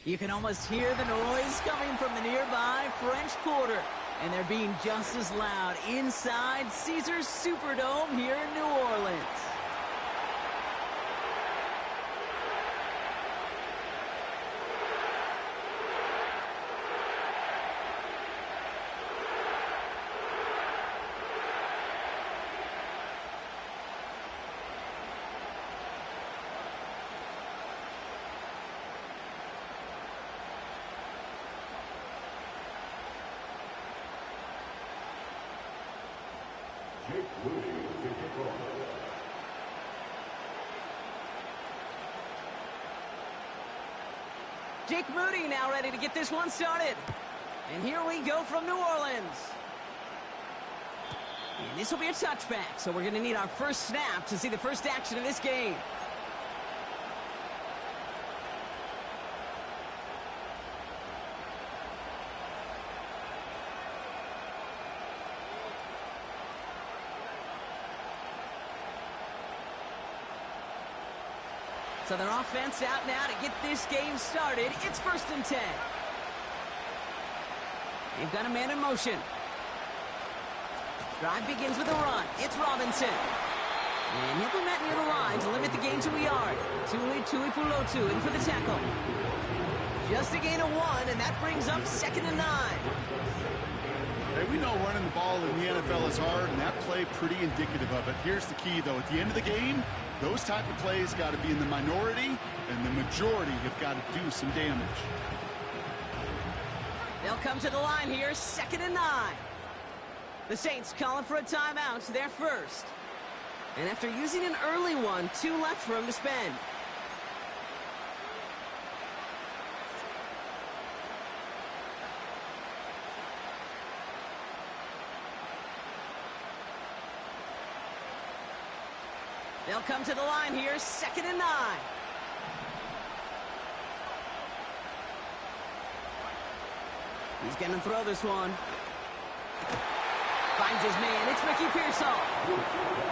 You can almost hear the noise coming from the nearby French Quarter. And they're being just as loud inside Caesars Superdome here in New Orleans. Jake Moody now ready to get this one started. And here we go from New Orleans. And this will be a touchback, so we're going to need our first snap to see the first action of this game. So their offense out now to get this game started. It's 1st and 10. They've got a man in motion. Drive begins with a run. It's Robinson. And he'll be met near the line to limit the gain to a yard. Tuipulotu in for the tackle. Just a gain of 1, and that brings up 2nd and 9. Hey, we know running the ball in the NFL is hard, and that play pretty indicative of it. Here's the key, though. At the end of the game, those type of plays got to be in the minority, and the majority have got to do some damage. They'll come to the line here, 2nd and 9. The Saints calling for a timeout, their first. And after using an early one, 2 left for him to spend. They'll come to the line here, 2nd and 9. He's going to throw this one. Finds his man. It's Ricky Pearsall.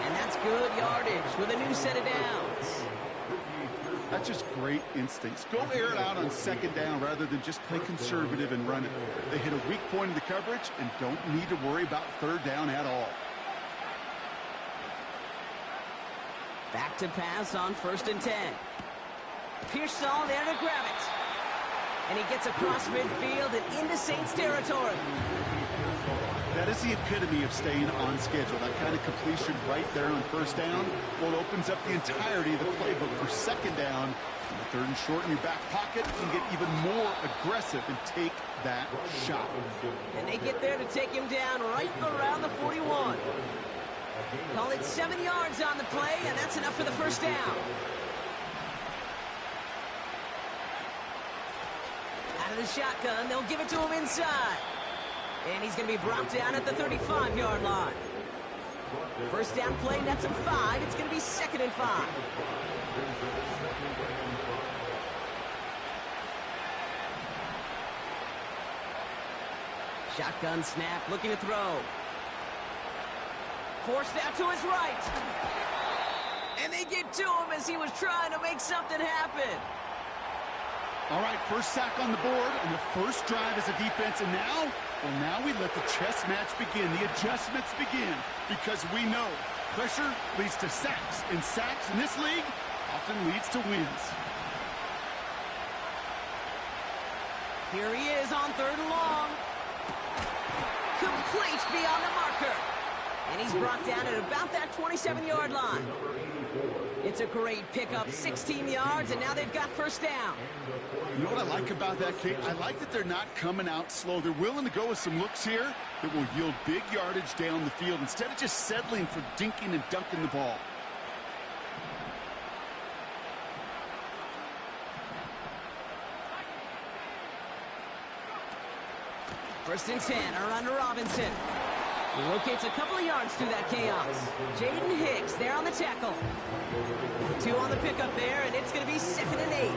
And that's good yardage with a new set of downs. That's just great instincts. Go air it out on 2nd down rather than just play conservative and run it. They hit a weak point in the coverage and don't need to worry about 3rd down at all. Back to pass on 1st and 10. Pearsall there to grab it. And he gets across midfield and into Saints territory. That is the epitome of staying on schedule. That kind of completion right there on 1st down. Well, it opens up the entirety of the playbook for 2nd down. And 3rd and short in your back pocket, you can get even more aggressive and take that shot. And they get there to take him down right around the 41. Call it 7 yards on the play, and that's enough for the 1st down. Out of the shotgun, they'll give it to him inside. And he's going to be brought down at the 35-yard line. 1st down play, nets him 5. It's going to be 2nd and 5. Shotgun snap, looking to throw. Forced out to his right. And they get to him as he was trying to make something happen. All right, first sack on the board, and the first drive as a defense, and now, well, now we let the chess match begin, the adjustments begin, because we know pressure leads to sacks, and sacks in this league often leads to wins. Here he is on 3rd and long. Complete beyond the marker. And he's brought down at about that 27-yard line. It's a great pickup, 16 yards, and now they've got 1st down. You know what I like about that, Kate? I like that they're not coming out slow. They're willing to go with some looks here that will yield big yardage down the field instead of just settling for dinking and dunking the ball. First and 10, around to Robinson. He locates a couple of yards through that chaos. Jaden Hicks there on the tackle. 2 on the pickup there, and it's going to be 2nd and 8.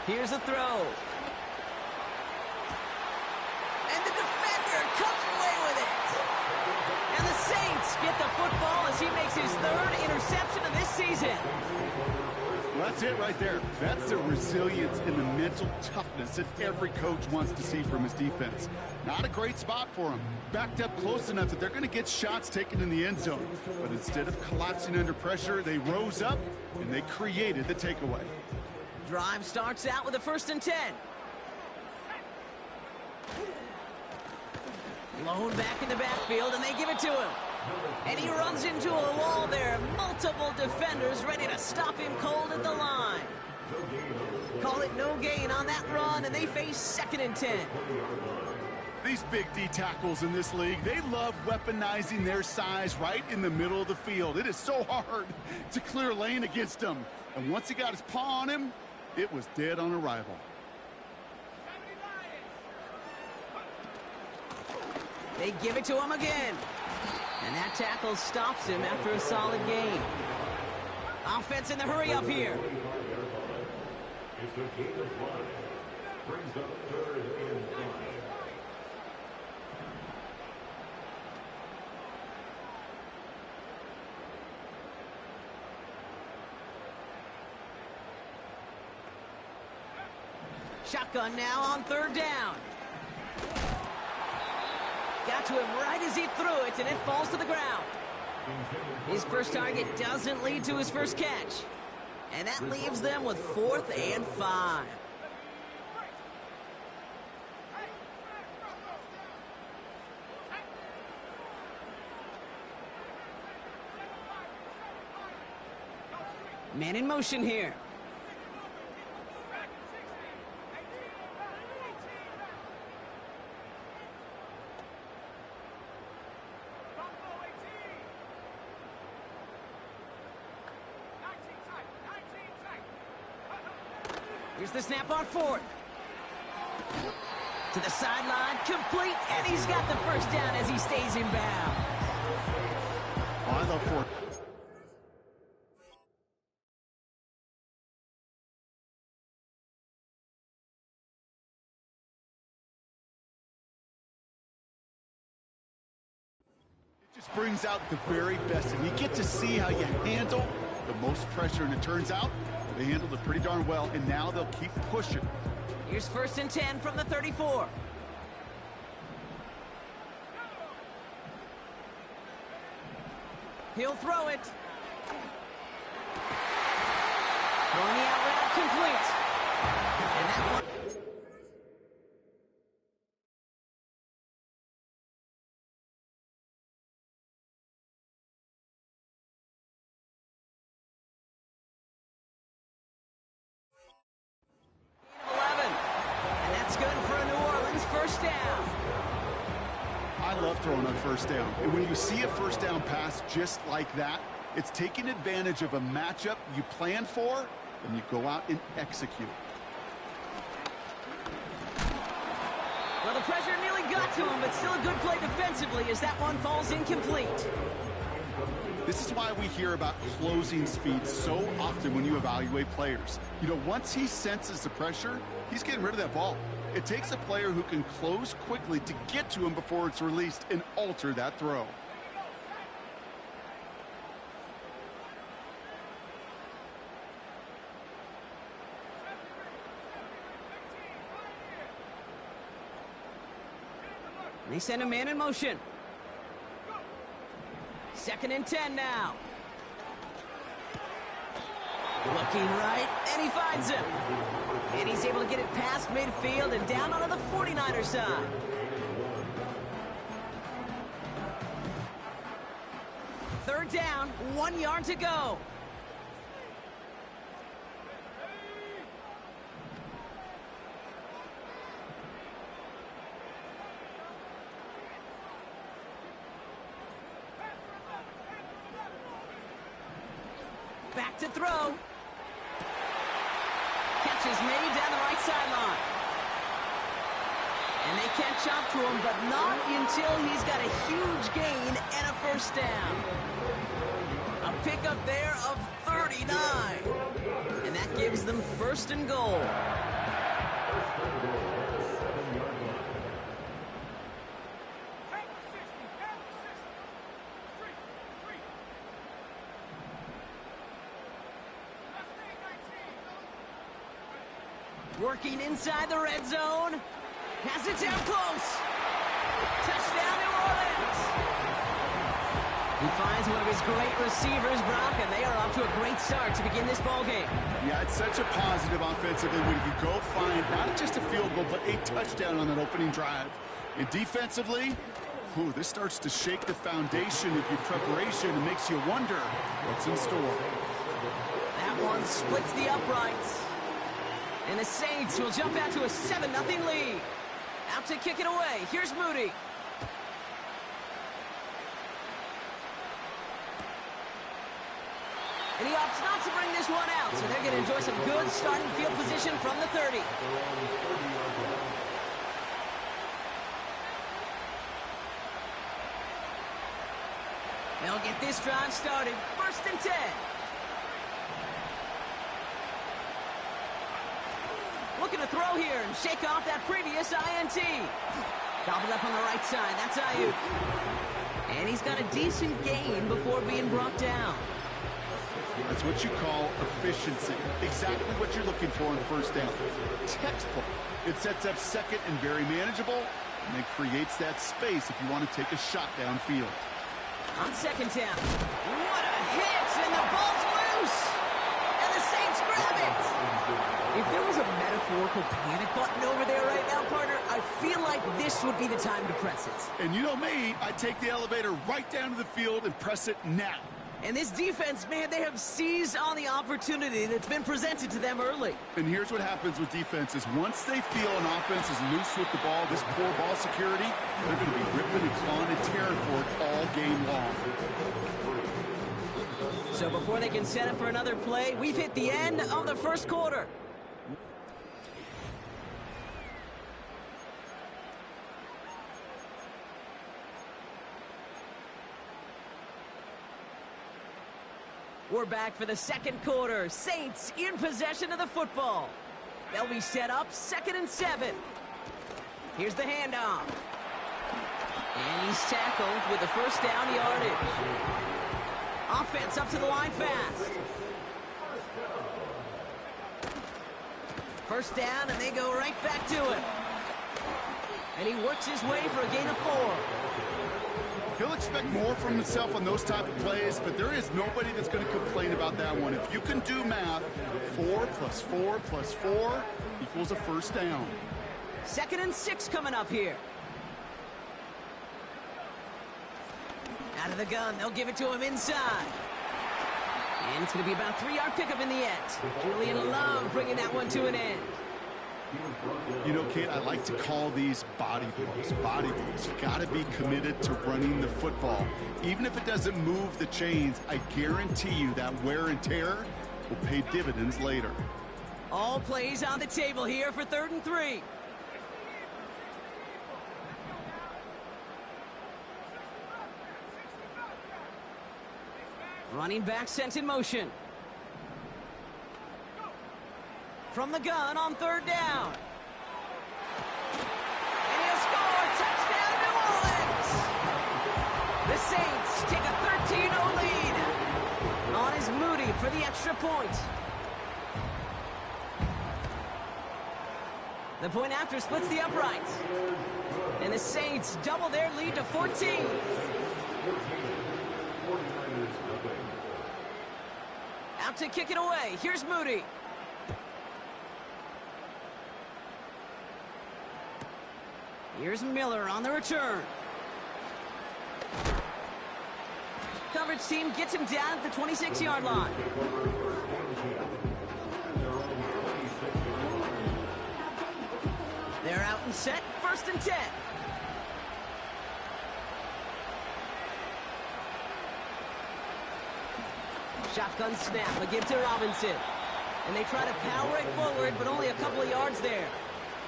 Here's a throw. get the football as he makes his third interception of this season. Well, that's it right there. That's the resilience and the mental toughness that every coach wants to see from his defense. Not a great spot for him. Backed up close enough that they're going to get shots taken in the end zone. But instead of collapsing under pressure, they rose up and they created the takeaway. Drive starts out with a 1st and 10. Blown back in the backfield, and they give it to him. And he runs into a wall there. Multiple defenders ready to stop him cold at the line. Call it no gain on that run, and they face 2nd and 10. These big D tackles in this league, they love weaponizing their size right in the middle of the field. It is so hard to clear lane against them. And once he got his paw on him, it was dead on arrival. They give it to him again. And that tackle stops him after a solid gain. Offense in the hurry up here. Shotgun now on 3rd down. Got to him right as he threw it, and it falls to the ground. His first target doesn't lead to his first catch. And that leaves them with 4th and 5. Man in motion here. Here's the snap on 4th. To the sideline, complete, and he's got the 1st down as he stays in bounds. Oh, I love 4th. It just brings out the very best, and you get to see how you handle the most pressure, and it turns out they handled it pretty darn well, and now they'll keep pushing. Here's 1st and 10 from the 34. He'll throw it. Throwing the out route complete. And that one. I love throwing on 1st down. And when you see a 1st down pass just like that, it's taking advantage of a matchup you planned for, and you go out and execute. Well, the pressure nearly got to him, but still a good play defensively as that one falls incomplete. This is why we hear about closing speed so often when you evaluate players. You know, once he senses the pressure, he's getting rid of that ball. It takes a player who can close quickly to get to him before it's released and alter that throw. They send a man in motion. 2nd and 10 now. Looking right, and he finds him. And he's able to get it past midfield and down onto the 49er side. Third down, 1 yard to go. Back to throw. Catch is made down the right sideline. And they catch up to him, but not until he's got a huge gain and a 1st down. A pickup there of 39. And that gives them 1st and goal. Working inside the red zone. Has it down close. Touchdown, New Orleans. He finds one of his great receivers, Brock, and they are off to a great start to begin this ballgame. Yeah, it's such a positive offensively when you go find not just a field goal, but a touchdown on that opening drive. And defensively, this starts to shake the foundation of your preparation and makes you wonder what's in store. That one splits the uprights. And the Saints will jump out to a 7-0 lead. Out to kick it away. Here's Moody. And he opts not to bring this one out, so they're going to enjoy some good starting field position from the 30. They'll get this drive started. 1st and 10. Looking to throw here and shake off that previous INT. Gobbled up on the right side. That's Ayuk. And he's got a decent gain before being brought down. That's what you call efficiency. Exactly what you're looking for on 1st down. Textbook. It sets up 2nd and very manageable, and it creates that space if you want to take a shot downfield. On 2nd down. What a hit, and the ball's loose. And the Saints grab it. If there was a metaphorical panic button over there right now, partner, I feel like this would be the time to press it. And you know me, I take the elevator right down to the field and press it now. And this defense, man, they have seized on the opportunity that's been presented to them early. And here's what happens with defenses. Once they feel an offense is loose with the ball, this poor ball security, they're going to be ripping and clawing and tearing for it all game long. So before they can set up for another play, we've hit the end of the 1st quarter. We're back for the 2nd quarter. Saints in possession of the football. They'll be set up 2nd and 7. Here's the handoff. And he's tackled with the 1st down yardage. Offense up to the line fast. 1st down, and they go right back to it. And he works his way for a gain of 4. He'll expect more from himself on those type of plays, but there is nobody that's going to complain about that one. If you can do math, 4 + 4 + 4 equals a 1st down. 2nd and 6 coming up here. Out of the gun, they'll give it to him inside. And it's going to be about a 3-yard pickup in the end. Julian Love bringing that one to an end. You know, Kate, I like to call these body blows. Body blows. You got to be committed to running the football. Even if it doesn't move the chains, I guarantee you that wear and tear will pay dividends later. All plays on the table here for 3rd and 3. Running back sent in motion. From the gun on 3rd down. And he'll score. Touchdown, New Orleans. The Saints take a 13-0 lead. On is Moody for the extra point. The point after splits the uprights. And the Saints double their lead to 14. Out to kick it away. Here's Moody. Here's Miller on the return. Coverage team gets him down at the 26-yard line. They're out and set. 1st and 10. Shotgun snap. They give to Robinson. And they try to power it forward, but only a couple of yards there.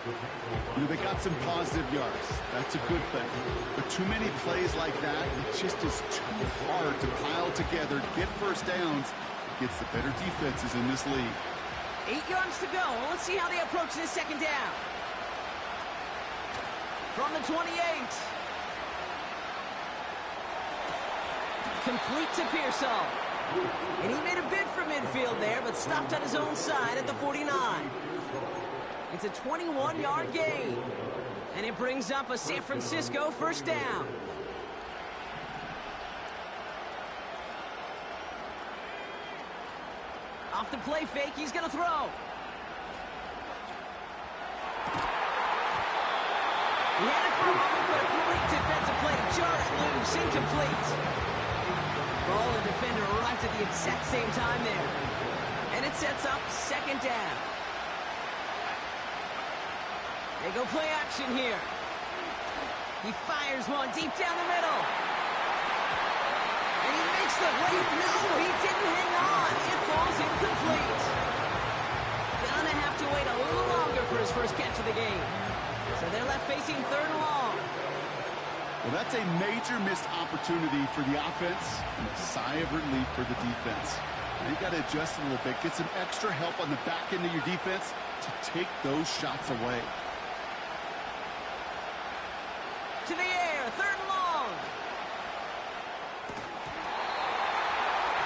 You know, they got some positive yards. That's a good thing. But too many plays like that, it just is too hard to pile together, get 1st downs against the better defenses in this league. 8 yards to go. Let's see how they approach this 2nd down. From the 28. Complete to Pearsall. And he made a bid for midfield there, but stopped on his own side at the 49. It's a 21-yard gain. And it brings up a San Francisco first down. Off the play fake, he's going to throw. He had it for a moment, but a great defensive play. Jar it loose, incomplete. Ball and defender arrived at the exact same time there. And it sets up second down. They go play action here. He fires one deep down the middle. And he makes the play. No, he didn't hang on. It falls incomplete. Gonna have to wait a little longer for his first catch of the game. So they're left facing third and long. Well, that's a major missed opportunity for the offense and a sigh of relief for the defense. Now you got to adjust a little bit, get some extra help on the back end of your defense to take those shots away. To the air, third and long.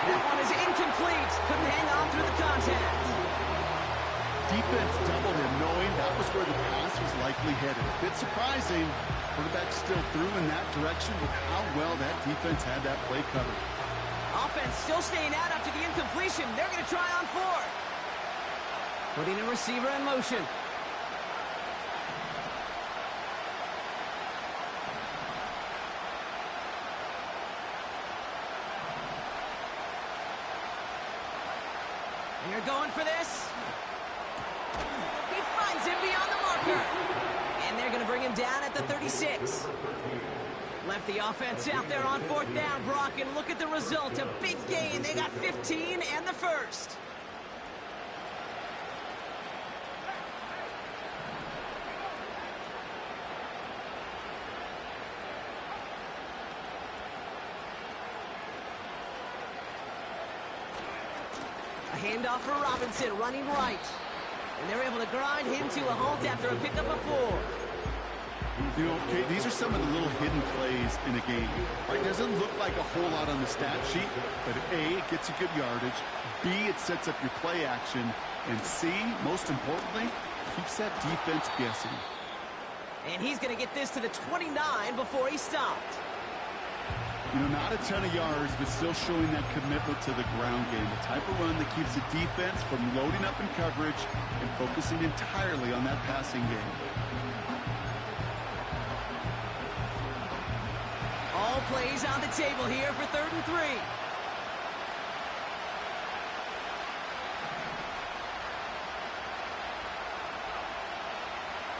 That one is incomplete. Couldn't hang on through the contact. Defense doubled him, knowing that was where the pass was likely headed. A bit surprising. Quarterback still threw in that direction with how well that defense had that play covered. Offense still staying out after the incompletion. They're going to try on fourth. Putting a receiver in motion. They're going for this. He finds him beyond the marker. And they're going to bring him down at the 36. Left the offense out there on fourth down, Brock, and look at the result. A big gain. They got 15 and the first. A handoff for Robinson, running right. And they're able to grind him to a halt after a pickup of 4. You know, okay, these are some of the little hidden plays in a game. Right? Doesn't look like a whole lot on the stat sheet, but A, it gets you good yardage. B, it sets up your play action. And C, most importantly, keeps that defense guessing. And he's going to get this to the 29 before he stopped. You know, not a ton of yards, but still showing that commitment to the ground game. The type of run that keeps the defense from loading up in coverage and focusing entirely on that passing game. All plays on the table here for 3rd and 3.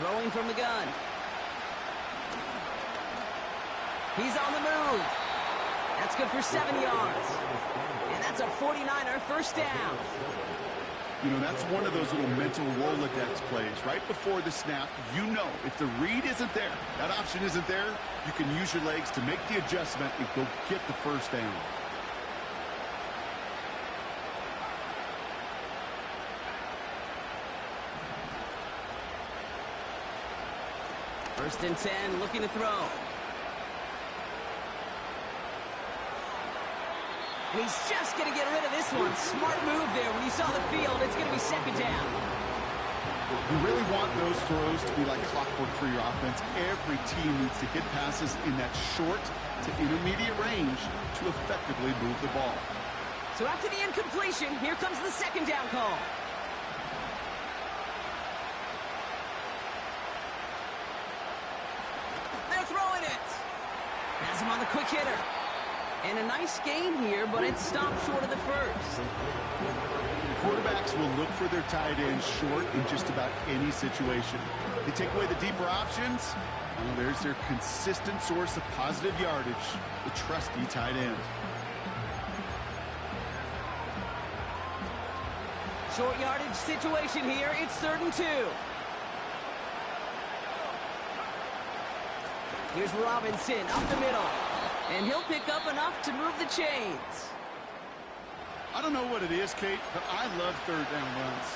Throwing from the gun. He's on the move. That's good for 7 yards. And that's a 49er first down. You know, that's one of those little mental Rolodex plays. Right before the snap, you know if the read isn't there, that option isn't there, you can use your legs to make the adjustment and go get the first down. First and 10, looking to throw. And he's just going to get rid of this one. Smart move there. When you saw the field, it's going to be second down. You really want those throws to be like clockwork for your offense. Every team needs to hit passes in that short to intermediate range to effectively move the ball. So after the incompletion, here comes the second down call. They're throwing it. Has him on the quick hitter. And a nice gain here, but it stopped short of the first. Quarterbacks will look for their tight ends short in just about any situation. They take away the deeper options. Well, there's their consistent source of positive yardage, the trusty tight end. Short yardage situation here. It's 3rd and 2. Here's Robinson up the middle. And he'll pick up enough to move the chains. I don't know what it is, Kate, but I love 3rd down runs.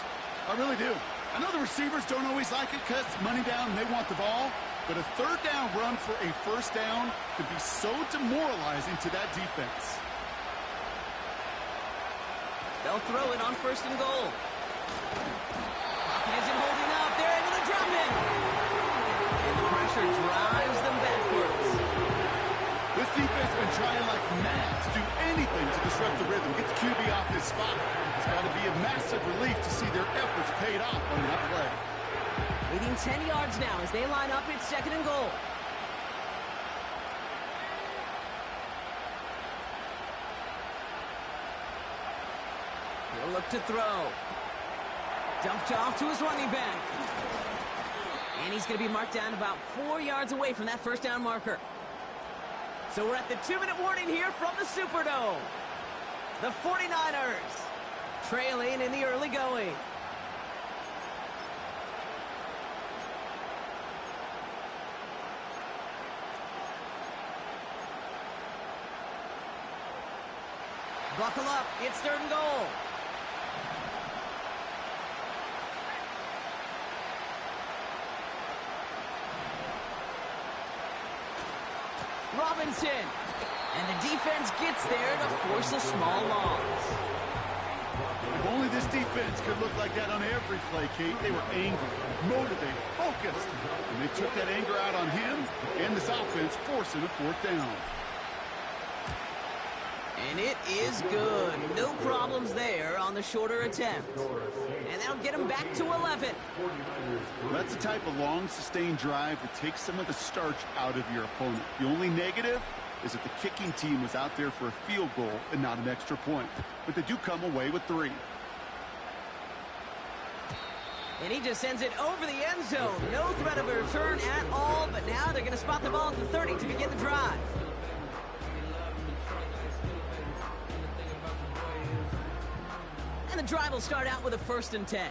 I really do. I know the receivers don't always like it because it's money down and they want the ball, but a 3rd down run for a first down could be so demoralizing to that defense. They'll throw it on 1st and goal. Pocket isn't holding up. There it pressure drives them backwards. This defense has been trying like mad to do anything to disrupt the rhythm, get the QB off his spot. It's got to be a massive relief to see their efforts paid off on that play. Leading 10 yards now as they line up at 2nd and goal. He'll look to throw. Dumped off to his running back. And he's going to be marked down about 4 yards away from that first down marker. So we're at the 2-minute warning here from the Superdome. The 49ers trailing in the early going. Buckle up, it's 3rd and goal. Robinson, and the defense gets there to force a small loss. If only this defense could look like that on every play, Kate. They were angry, motivated, focused, and they took that anger out on him and this offense, forcing a 4th down. And it is good. No problems there on the shorter attempt. And that'll get him back to 11. Well, that's the type of long, sustained drive that takes some of the starch out of your opponent. The only negative is that the kicking team was out there for a field goal and not an extra point. But they do come away with 3. And he just sends it over the end zone. No threat of a return at all, but now they're going to spot the ball at the 30 to begin the drive. And the drive will start out with a 1st and 10.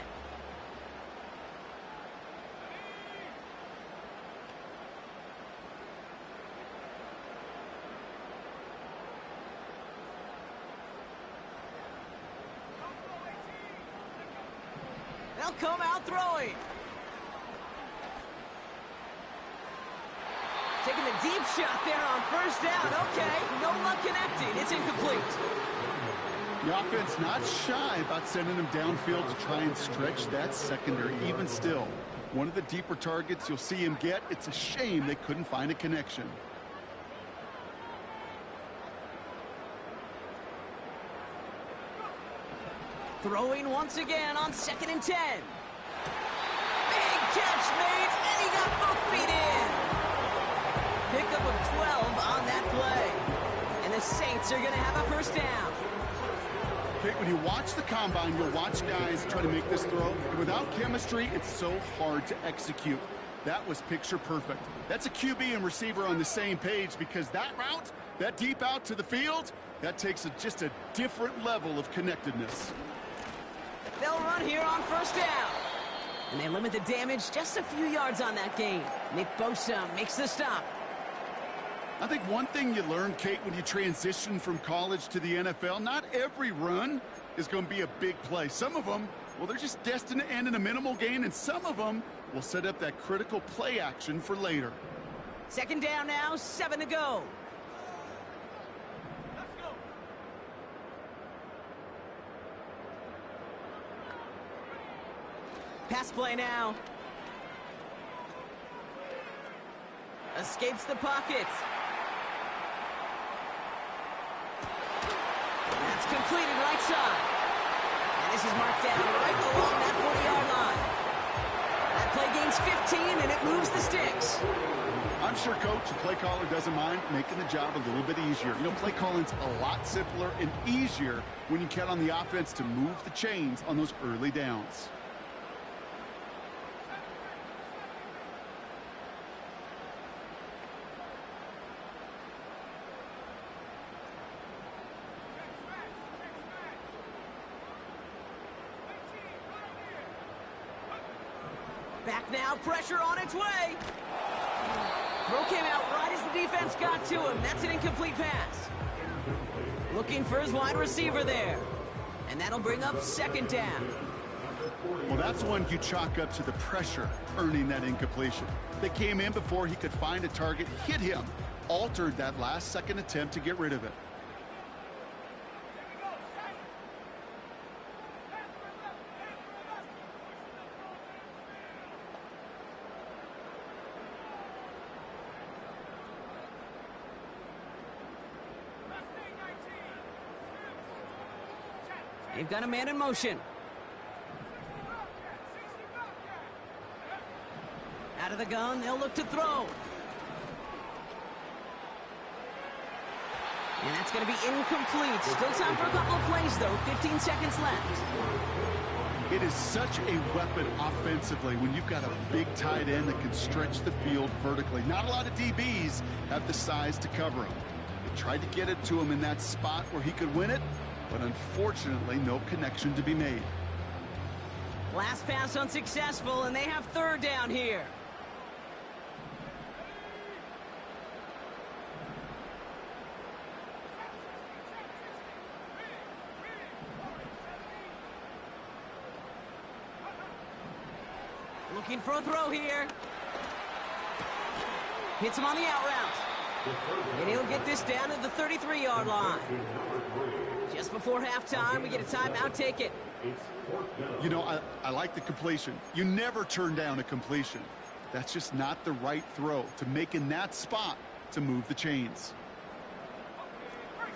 They'll come out throwing. Taking the deep shot there on 1st down. Okay, no luck connecting. It's incomplete. The offense not shy about sending them downfield to try and stretch that secondary. Even still, one of the deeper targets you'll see him get. It's a shame they couldn't find a connection. Throwing once again on 2nd and 10. Big catch made, and he got both feet in. Pickup of 12 on that play. And the Saints are going to have a 1st down. Okay, when you watch the combine, you'll watch guys try to make this throw. Without chemistry, it's so hard to execute. That was picture perfect. That's a QB and receiver on the same page, because that route, that deep out to the field, that takes just a different level of connectedness. They'll run here on 1st down. And they limit the damage just a few yards on that gain. Nick Bosa makes the stop. I think one thing you learn, Kate, when you transition from college to the NFL, not every run is going to be a big play. Some of them, well, they're just destined to end in a minimal gain, and some of them will set up that critical play action for later. 2nd down now, 7 to go. Pass play now. Escapes the pocket. That's completed right side. And this is marked down right along that 40-yard line. That play gains 15, and it moves the sticks. I'm sure, Coach, the play caller doesn't mind making the job a little bit easier. You know, play calling's a lot simpler and easier when you count on the offense to move the chains on those early downs. Back now, pressure on its way. Throw came out right as the defense got to him. That's an incomplete pass. Looking for his wide receiver there. And that'll bring up 2nd down. Well, that's one you chalk up to the pressure earning that incompletion. They came in before he could find a target, hit him, altered that last-second attempt to get rid of it. They've got a man in motion. Out of the gun, they'll look to throw. And that's going to be incomplete. Still time for a couple of plays, though. 15 seconds left. It is such a weapon offensively when you've got a big tight end that can stretch the field vertically. Not a lot of DBs have the size to cover him. They tried to get it to him in that spot where he could win it, but unfortunately, no connection to be made. Last pass unsuccessful, and they have third down here. Looking for a throw here. Hits him on the out route. And he'll get this down to the 33-yard line. Just before halftime, we get a timeout. Take it. You know, I like the completion. You never turn down a completion. That's just not the right throw to make in that spot to move the chains.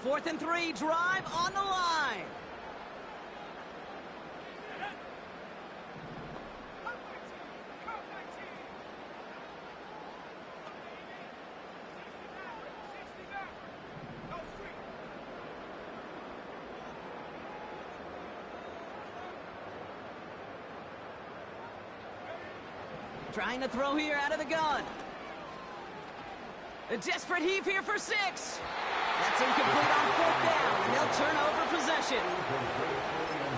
4th and 3, drive on the line. Trying to throw here out of the gun. A desperate heave here for 6. That's incomplete on 4th down, and they'll turn over possession.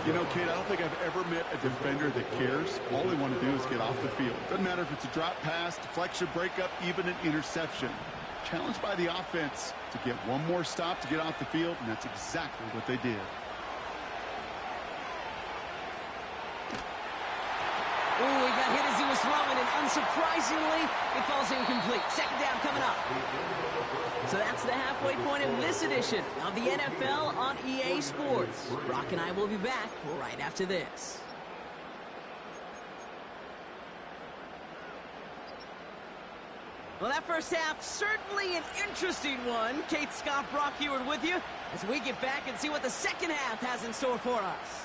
You know, kid, I don't think I've ever met a defender that cares. All they want to do is get off the field. Doesn't matter if it's a drop pass, deflection, breakup, even an interception. Challenged by the offense to get one more stop to get off the field, and that's exactly what they did. Ooh, he got hit as he was throwing, and unsurprisingly, it falls incomplete. 2nd down coming up. So that's the halfway point of this edition of the NFL on EA Sports. Brock and I will be back right after this. Well, that first half, certainly an interesting one. Kate, Scott, Brock Heward with you as we get back and see what the second half has in store for us.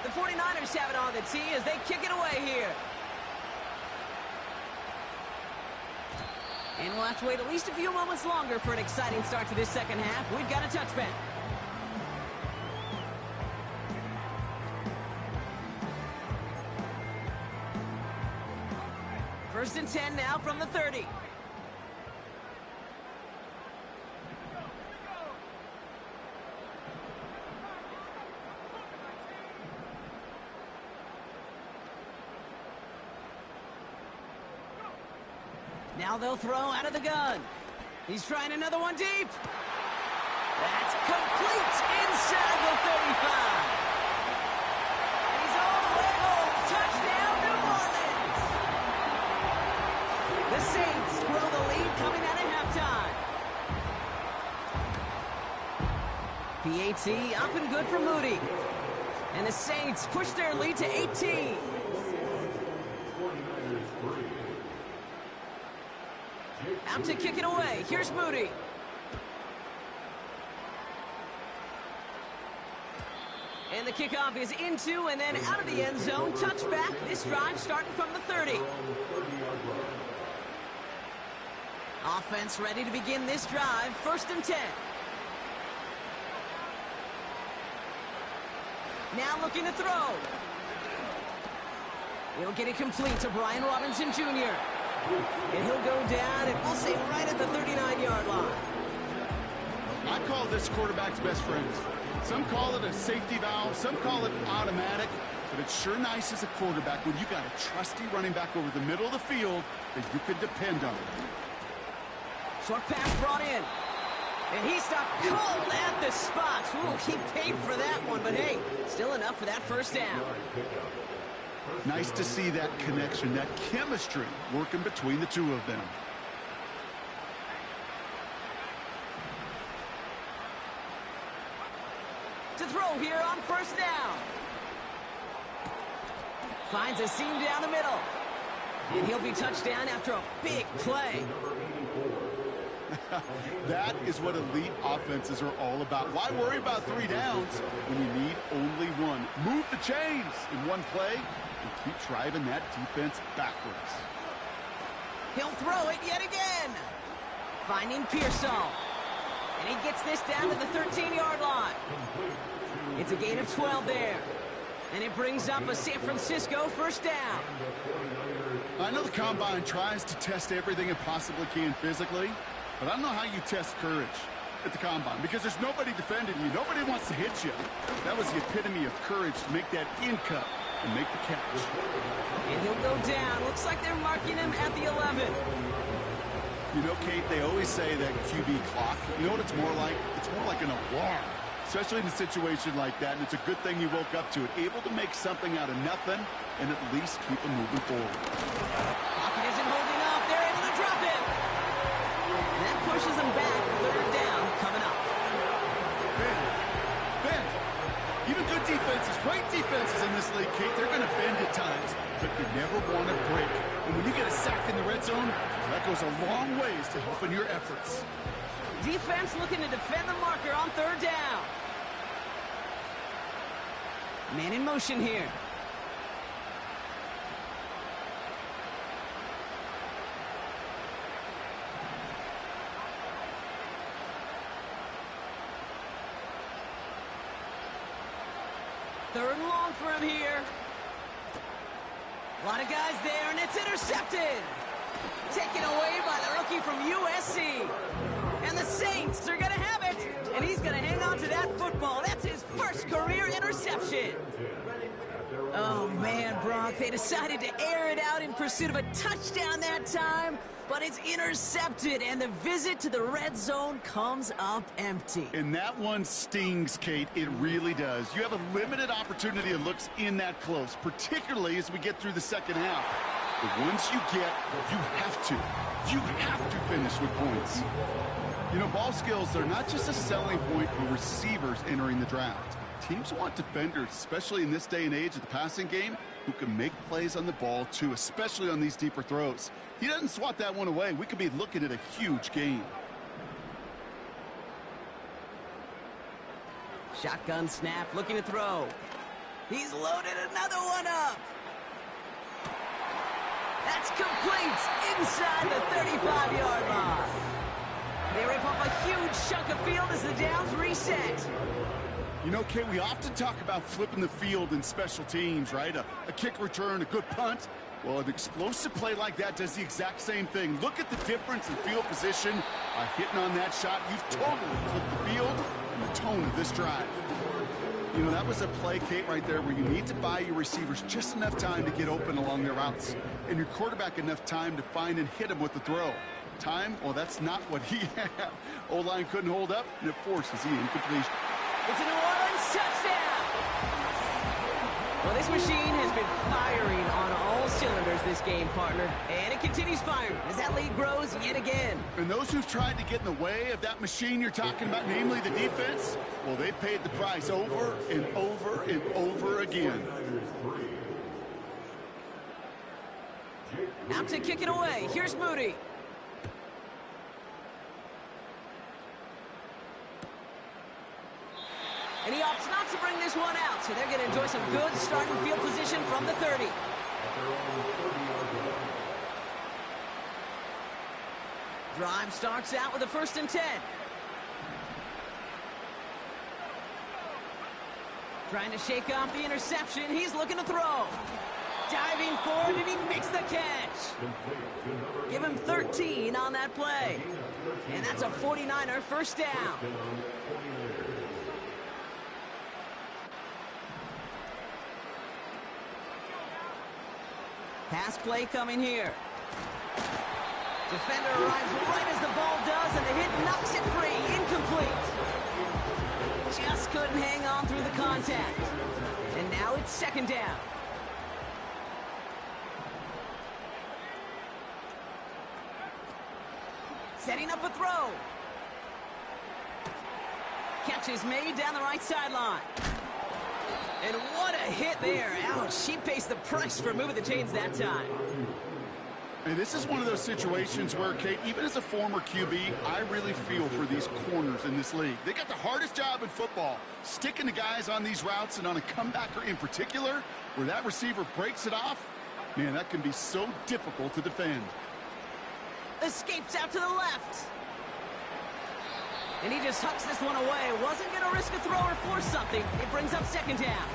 The 49ers have it on the tee as they kick it away here. And we'll have to wait at least a few moments longer for an exciting start to this second half. We've got a touchback. First and 10 now from the 30. Now they'll throw out of the gun. He's trying another one deep. That's complete inside the 35. And he's all the way home. Touchdown, New Orleans. The Saints grow the lead coming out of halftime. PAT up and good for Moody. And the Saints push their lead to 18. Out to kick it away. Here's Moody. And the kickoff is into and then out of the end zone. Touchback. This drive starting from the 30. Offense ready to begin this drive. 1st and 10. Now looking to throw. He'll get it complete to Brian Robinson Jr. And he'll go down, and we'll say right at the 39-yard line. I call this quarterback's best friend. Some call it a safety valve, some call it automatic, but it's sure nice as a quarterback when you got a trusty running back over the middle of the field that you can depend on. Short pass brought in. And he stopped cold at the spot. Ooh, he paid for that one, but hey, still enough for that first down. Nice to see that connection, that chemistry working between the two of them. To throw here on 1st down. Finds a seam down the middle. And he'll be touched down after a big play. That is what elite offenses are all about. Why worry about 3 downs when you need only one? Move the chains in one play and keep driving that defense backwards. He'll throw it yet again. Finding Pearsall. And he gets this down to the 13-yard line. It's a gain of 12 there. And it brings up a San Francisco first down. I know the Combine tries to test everything it possibly can physically, but I don't know how you test courage at the Combine because there's nobody defending you. Nobody wants to hit you. That was the epitome of courage to make that in cut and make the catch. And he'll go down. Looks like they're marking him at the 11. You know, Kate, they always say that QB clock, you know what it's more like? It's more like an alarm, especially in a situation like that, and it's a good thing you woke up to it, able to make something out of nothing and at least keep them moving forward. Pocket isn't holding up. They're able to drop him. And that pushes them back. Third down coming up. Bend. Even good defenses, great defenses in this league, Kate, they're going to bend at times, but you never want to break. And when you get a sack in the red zone, that goes a long ways to helping your efforts. Defense looking to defend the marker on third down. Man in motion here. Third and long for him here. A lot of guys there, and it's intercepted. Taken away by the rookie from USC. And the Saints are going to have it. And he's going to hang on to that football. That's his first career interception. Oh, man, Brock, they decided to air it out in pursuit of a touchdown that time. But it's intercepted, and the visit to the red zone comes up empty. And that one stings, Kate. It really does. You have a limited opportunity of looks in that close, particularly as we get through the second half. But once you get, you have to. You have to finish with points. You know, ball skills are not just a selling point for receivers entering the draft. Teams want defenders, especially in this day and age of the passing game, who can make plays on the ball, too, especially on these deeper throws. He doesn't swat that one away. We could be looking at a huge game. Shotgun snap, looking to throw. He's loaded another one up. That's complete inside the 35-yard line. They rip off a huge chunk of field as the downs reset. You know, Kate, we often talk about flipping the field in special teams, right? A kick return, a good punt. Well, an explosive play like that does the exact same thing. Look at the difference in field position by hitting on that shot. You've totally flipped the field and the tone of this drive. You know, that was a play, Kate, right there where you need to buy your receivers just enough time to get open along their routes and your quarterback enough time to find and hit him with the throw. Time, well, that's not what he had. O-line couldn't hold up, and it forces the incompletion. It's a New Orleans touchdown! Well, this machine has been firing on all cylinders this game, partner. And it continues firing as that lead grows yet again. And those who've tried to get in the way of that machine you're talking about, namely the defense, well, they paid the price over and over and over again. Out to kick it away. Here's Moody. And he opts not to bring this one out, so they're going to enjoy some good starting field position from the 30. Drive starts out with a 1st and 10. Trying to shake off the interception. He's looking to throw. Diving forward, and he makes the catch. Give him 13 on that play. And that's a 49er first down. Pass play coming here. Defender arrives right as the ball does, and the hit knocks it free. Incomplete. Just couldn't hang on through the contact. And now it's 2nd down. Setting up a throw. Catch is made down the right sideline. And what a hit there. Ouch, she pays the price for moving the chains that time. And this is one of those situations where, Kate, even as a former QB, I really feel for these corners in this league. They got the hardest job in football, sticking to guys on these routes and on a comebacker in particular, where that receiver breaks it off. Man, that can be so difficult to defend. Escapes out to the left. And he just hucks this one away. Wasn't going to risk a throw or force something. It brings up second down.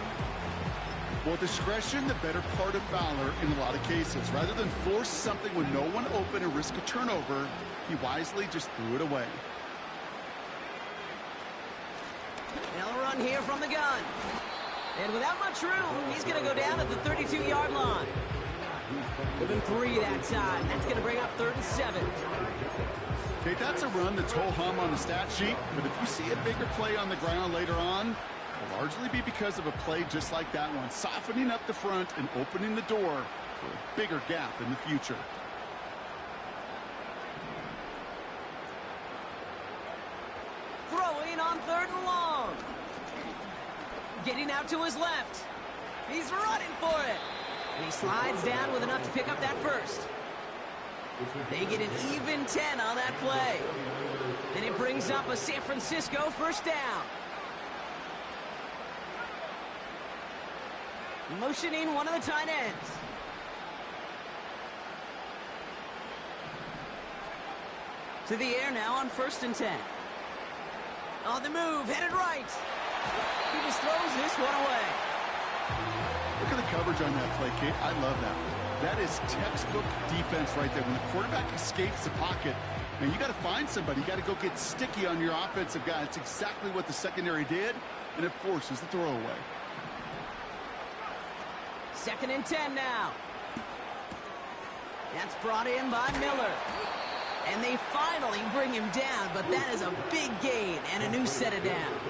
Well, discretion, the better part of valor in a lot of cases. Rather than force something with no one open and risk a turnover, he wisely just threw it away. They'll run here from the gun. And without much room, he's going to go down at the 32-yard line. Give him 3 that time. That's going to bring up 3rd and 7. Okay, that's a run that's ho-hum on the stat sheet, but if you see a bigger play on the ground later on, it'll largely be because of a play just like that one, softening up the front and opening the door for a bigger gap in the future. Throwing on 3rd and long. Getting out to his left. He's running for it. And he slides down with enough to pick up that first. They get an even 10 on that play. And it brings up a San Francisco first down. Motioning one of the tight ends. To the air now on 1st and 10. On the move, headed right. He just throws this one away. Look at the coverage on that play, Kate. I love that. That is textbook defense right there. When the quarterback escapes the pocket, man, you got to find somebody. You got to go get sticky on your offensive guy. It's exactly what the secondary did, and it forces the throwaway. 2nd and 10 now. That's brought in by Miller. And they finally bring him down, but that is a big gain and a new set of downs.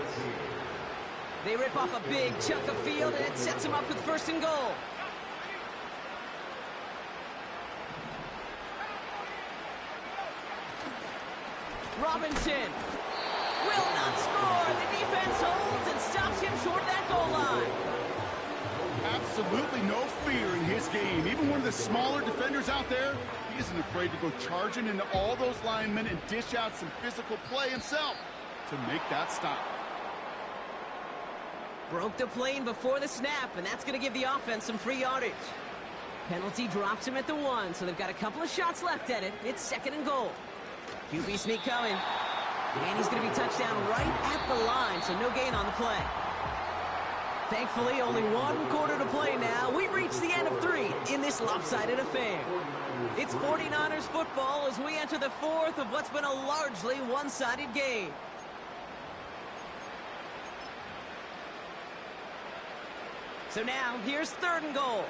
They rip off a big chunk of field, and it sets him up with 1st and goal. Robinson will not score. The defense holds and stops him short of that goal line. Absolutely no fear in his game. Even one of the smaller defenders out there, he isn't afraid to go charging into all those linemen and dish out some physical play himself to make that stop. Broke the plane before the snap, and that's going to give the offense some free yardage. Penalty drops him at the 1, so they've got a couple of shots left at it. It's 2nd and goal. QB sneak coming. And he's going to be touchdown right at the line, so no gain on the play. Thankfully, only 1 quarter to play now. We reach the end of 3 in this lopsided affair. It's 49ers football as we enter the 4th of what's been a largely one-sided game. So now, here's 3rd and goal.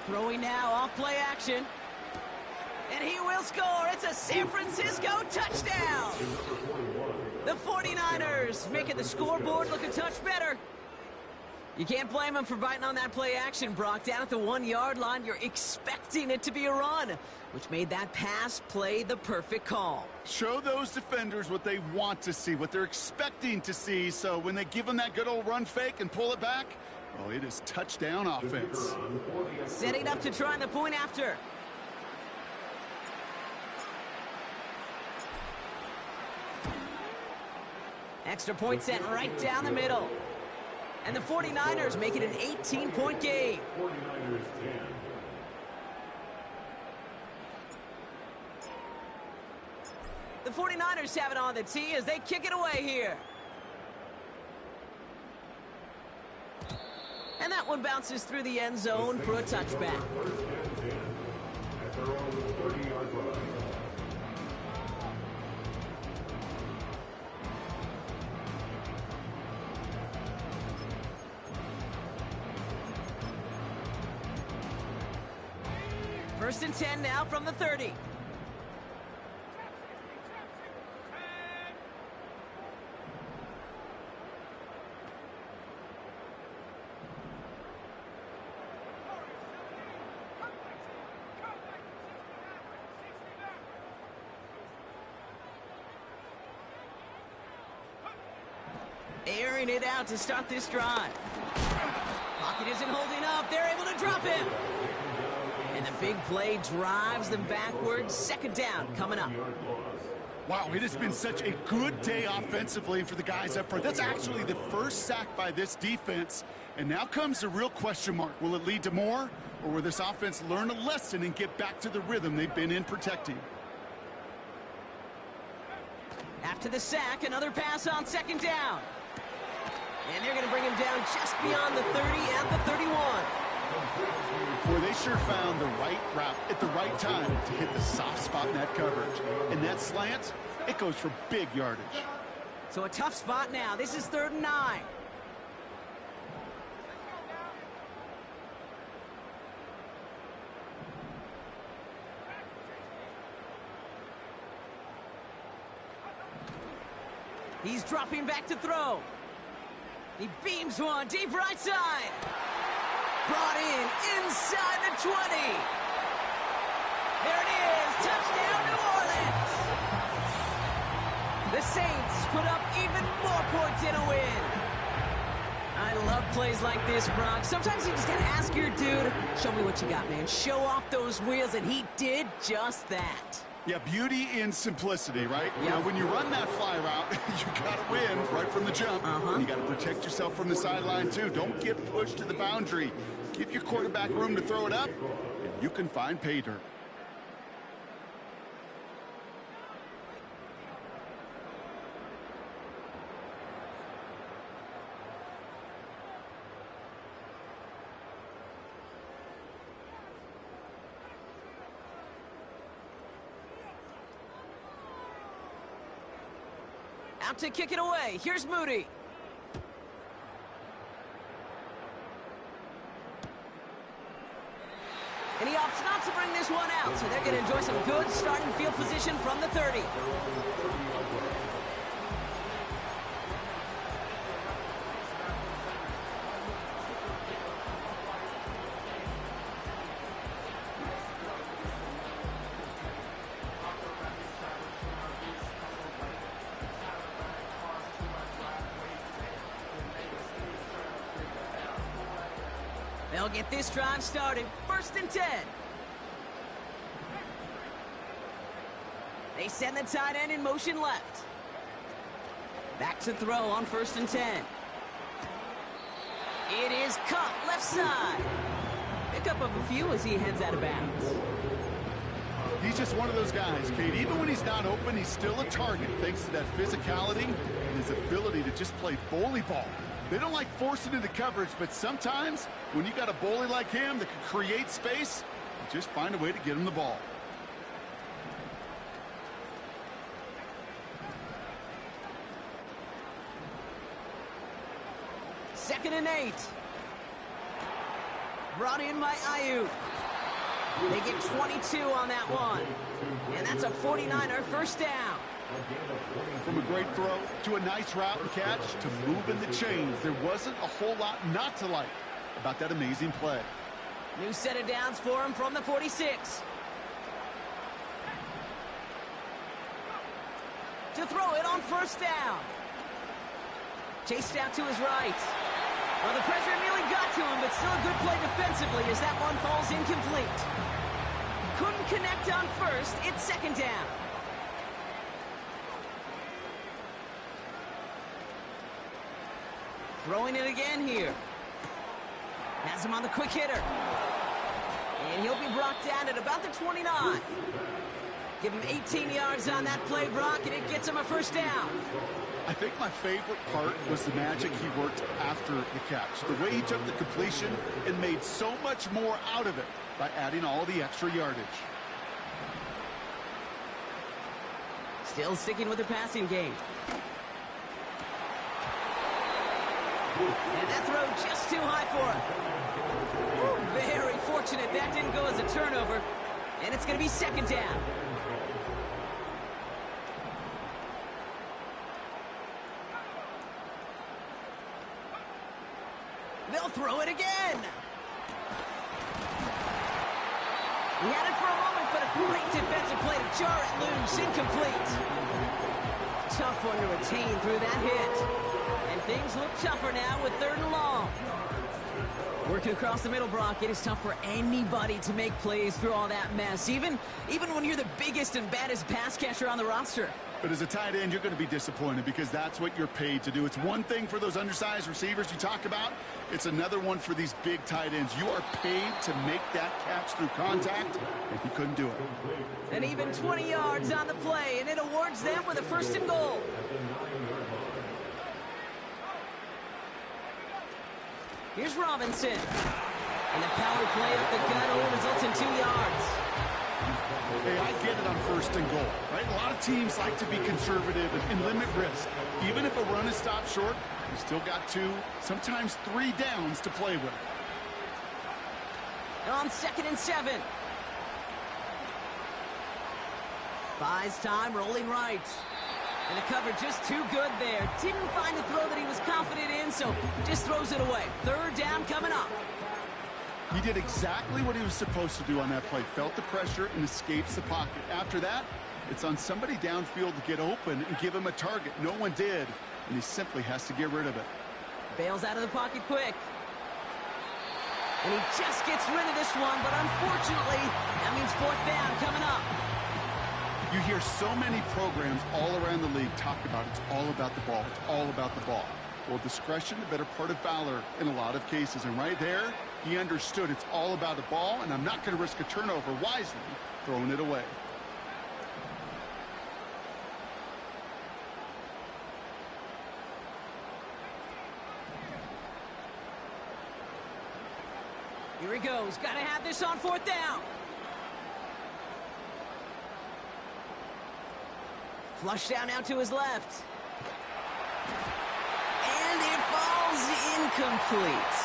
Throwing now off play action. And he will score. It's a San Francisco touchdown. The 49ers making the scoreboard look a touch better. You can't blame him for biting on that play action, Brock. Down at the 1-yard line, you're expecting it to be a run, which made that pass play the perfect call. Show those defenders what they want to see, what they're expecting to see, so when they give them that good old run fake and pull it back, well, it is touchdown offense. Setting up to try the point after. Extra point sent right down the middle. And the 49ers make it an 18-point game. The 49ers have it on the tee as they kick it away here. And that one bounces through the end zone for a touchback. First and 10 now from the 30. airing it out to start this drive. Pocket isn't holding up. They're able to drop him. And the big play drives them backwards. Second down coming up. Wow, it has been such a good day offensively for the guys up front. That's actually the first sack by this defense. And now comes the real question mark. Will it lead to more? Or will this offense learn a lesson and get back to the rhythm they've been in protecting? After the sack, another pass on second down. And they're going to bring him down just beyond the 30 at the 31. Boy, they sure found the right route at the right time to hit the soft spot in that coverage. And that slant, it goes for big yardage. So a tough spot now. This is 3rd and 9. He's dropping back to throw. He beams one deep right side. Brought in inside the 20. There it is. Touchdown, New Orleans. The Saints put up even more points in a win. I love plays like this, Brock. Sometimes you just gotta ask your dude, show me what you got, man. Show off those wheels, and he did just that. Yeah, beauty in simplicity, right? Yeah. You know, when you run that fly route, you got to win right from the jump. And you got to protect yourself from the sideline, too. Don't get pushed to the boundary. Give your quarterback room to throw it up, and you can find pay dirt. Out to kick it away. Here's Moody. And he opts not to bring this one out, so they're going to enjoy some good starting field position from the 30. They'll get this drive started. 1st and 10. They send the tight end in motion left. Back to throw on 1st and 10. It is caught left side. Pickup of a few as he heads out of bounds. He's just one of those guys, Kate. Even when he's not open, he's still a target thanks to that physicality and his ability to just play bully ball. They don't like forcing into coverage, but sometimes when you got a bully like him that can create space, you just find a way to get him the ball. Second and 8. Brought in by Ayuk. They get 22 on that one. And that's a 49er first down. From a great throw to a nice route and catch to moving the chains, there wasn't a whole lot not to like about that amazing play. New set of downs for him from the 46. To throw it on 1st down. Chased out to his right. Well, the pressure nearly got to him, but still a good play defensively as that one falls incomplete. Couldn't connect on 1st. It's 2nd down. Throwing it again here. Has him on the quick hitter. And he'll be brought down at about the 29. Give him 18 yards on that play, Brock, and it gets him a first down. I think my favorite part was the magic he worked after the catch. The way he took the completion and made so much more out of it by adding all the extra yardage. Still sticking with the passing game. And that throw just too high for him. Ooh, very fortunate that didn't go as a turnover. And it's going to be 2nd down. They'll throw it again. He had it for a moment, but a great defensive play to jar it loose. Incomplete. Tough one to retain through that hit. And things look tougher now with 3rd and long. Working across the middle, Brock, it is tough for anybody to make plays through all that mess, even when you're the biggest and baddest pass catcher on the roster. But as a tight end, you're going to be disappointed because that's what you're paid to do. It's one thing for those undersized receivers you talk about. It's another one for these big tight ends. You are paid to make that catch through contact, and he couldn't do it. And even 20 yards on the play, and it awards them with a 1st and goal. Here's Robinson. And the power play up the gut only results in 2 yards. Hey, I get it on 1st and goal, right? A lot of teams like to be conservative and limit risk. Even if a run is stopped short, you still got 2, sometimes 3 downs to play with. On 2nd and 7. Buys time, rolling right. And the cover just too good there. Didn't find a throw that he was confident in, so just throws it away. 3rd down coming up. He did exactly what he was supposed to do on that play. Felt the pressure and escapes the pocket. After that, it's on somebody downfield to get open and give him a target. No one did, and he simply has to get rid of it. Bails out of the pocket quick. And he just gets rid of this one, but unfortunately, that means 4th down coming up. You hear so many programs all around the league talk about it's all about the ball. It's all about the ball. Well, discretion, the better part of valor in a lot of cases. And right there, he understood it's all about the ball, and I'm not going to risk a turnover, wisely throwing it away. Here he goes. Got to have this on 4th down. Flush down out to his left. And it falls incomplete.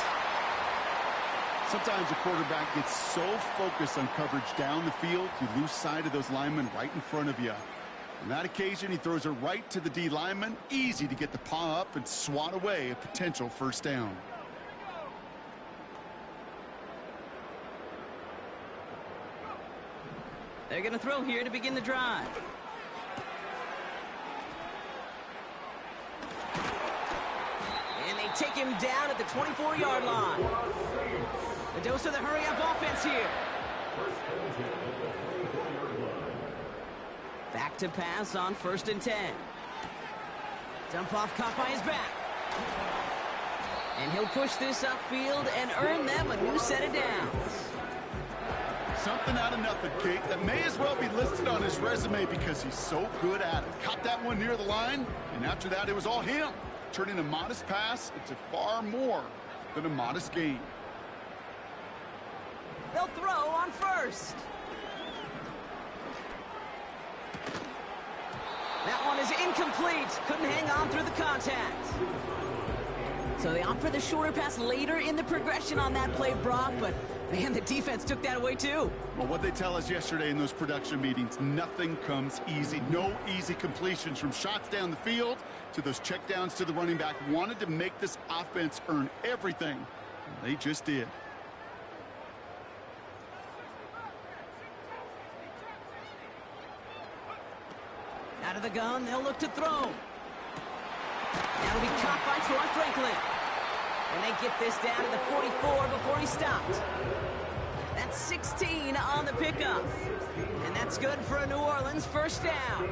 Sometimes a quarterback gets so focused on coverage down the field, you lose sight of those linemen right in front of you. On that occasion, he throws it right to the D lineman. Easy to get the paw up and swat away a potential 1st down. They're going to throw here to begin the drive. And they take him down at the 24-yard line. The dose of the hurry-up offense here. Back to pass on 1st and 10. Dump off caught by his back. And he'll push this upfield and earn them a new set of downs. Something out of nothing, Kate, that may as well be listed on his resume because he's so good at it. Caught that one near the line, and after that, it was all him. Turning a modest pass into far more than a modest gain. They'll throw on 1st. That one is incomplete. Couldn't hang on through the contact. So they opt for the shorter pass later in the progression on that play, Brock, but man, the defense took that away too. Well, what they tell us yesterday in those production meetings, nothing comes easy. No easy completions from shots down the field to those checkdowns to the running back. Wanted to make this offense earn everything, and they just did. Out of the gun, they'll look to throw. That'll be caught by Troy Franklin. And they get this down to the 44 before he stopped. That's 16 on the pickup. And that's good for a New Orleans 1st down.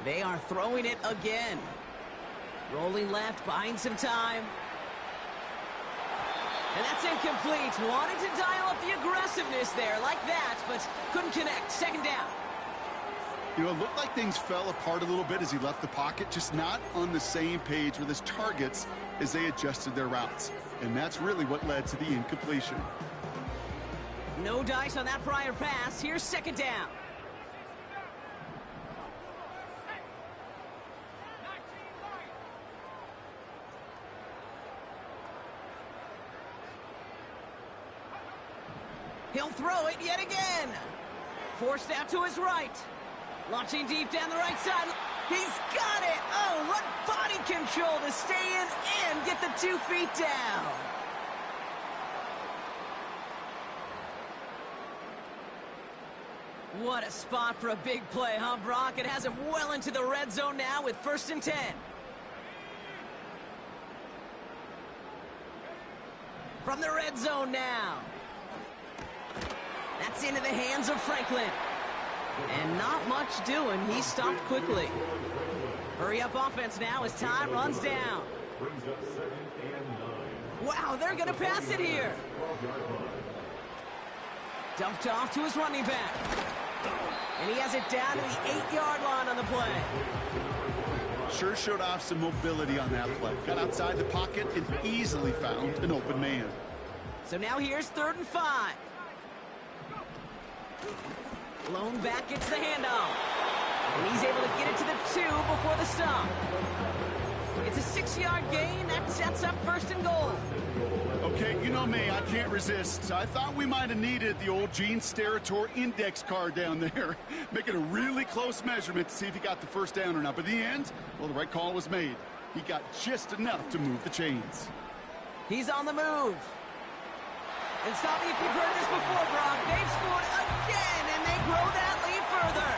They are throwing it again. Rolling left, buying some time. And that's incomplete. Wanted to dial up the aggressiveness there like that, but couldn't connect. 2nd down. You know, it looked like things fell apart a little bit as he left the pocket, just not on the same page with his targets as they adjusted their routes. And that's really what led to the incompletion. No dice on that prior pass. Here's 2nd down. He'll throw it yet again. Forced out to his right. Launching deep down the right side. He's got it. Oh, what body control to stay in and get the 2 feet down. What a spot for a big play, huh, Brock? It has him well into the red zone now with 1st and 10. From the red zone now. That's into the hands of Franklin. And not much doing. He stopped quickly. Hurry up offense now as time runs down. Wow, they're going to pass it here. Dumped off to his running back. And he has it down to the 8-yard line on the play. Sure showed off some mobility on that play. Got outside the pocket and easily found an open man. So now here's 3rd and 5. Lone back gets the handoff. And he's able to get it to the 2 before the stop. It's a 6-yard gain. That sets up 1st and goal. Okay, you know me, I can't resist. I thought we might have needed the old Gene Steratore index card down there. Make it a really close measurement to see if he got the 1st down or not. But in the end, well, the right call was made. He got just enough to move the chains. He's on the move. And stop me if you've heard this before, Brock. They've scored again, and they grow that lead further.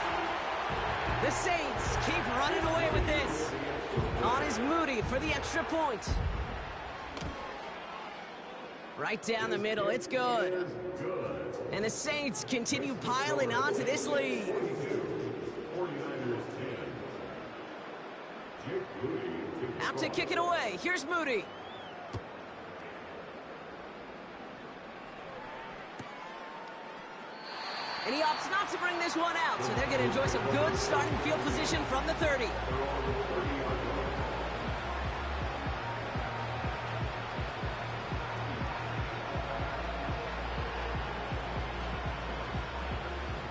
The Saints keep running away with this. On is Moody for the extra point. Right down the middle, it's good. And the Saints continue piling onto this lead. Out to kick it away. Here's Moody. And he opts not to bring this one out, so they're going to enjoy some good starting field position from the 30.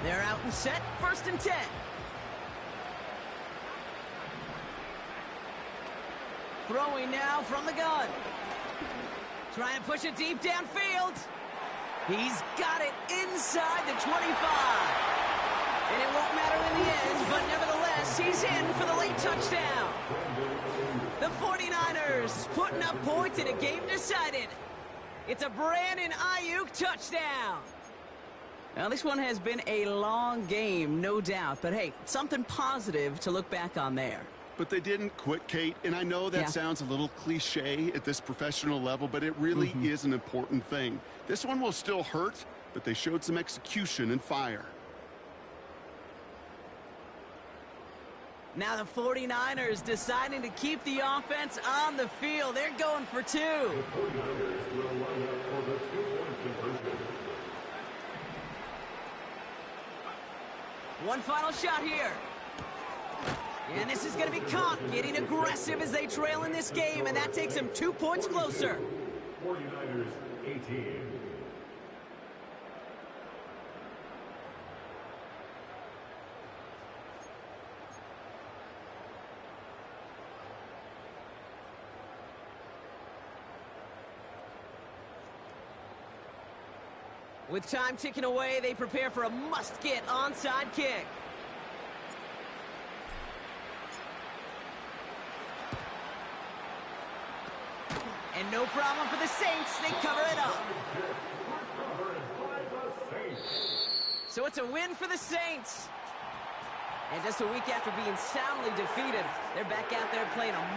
They're out and set, 1st and 10. Throwing now from the gun. Trying to push it deep downfield. He's got it inside the 25. And it won't matter in the end, but nevertheless, he's in for the late touchdown. The 49ers putting up points in a game decided. It's a Brandon Ayuk touchdown. Now, this one has been a long game, no doubt. But, hey, something positive to look back on there. But they didn't quit, Kate, and I know that sounds a little cliche at this professional level, but it really is an important thing. This one will still hurt, but they showed some execution and fire. Now the 49ers deciding to keep the offense on the field. They're going for 2. One final shot here. And this is going to be caught, getting aggressive as they trail in this game, and that takes them 2 points closer. 49ers 18. With time ticking away, they prepare for a must-get onside kick. And no problem for the Saints. They cover it up. So it's a win for the Saints. And just a week after being soundly defeated, they're back out there playing a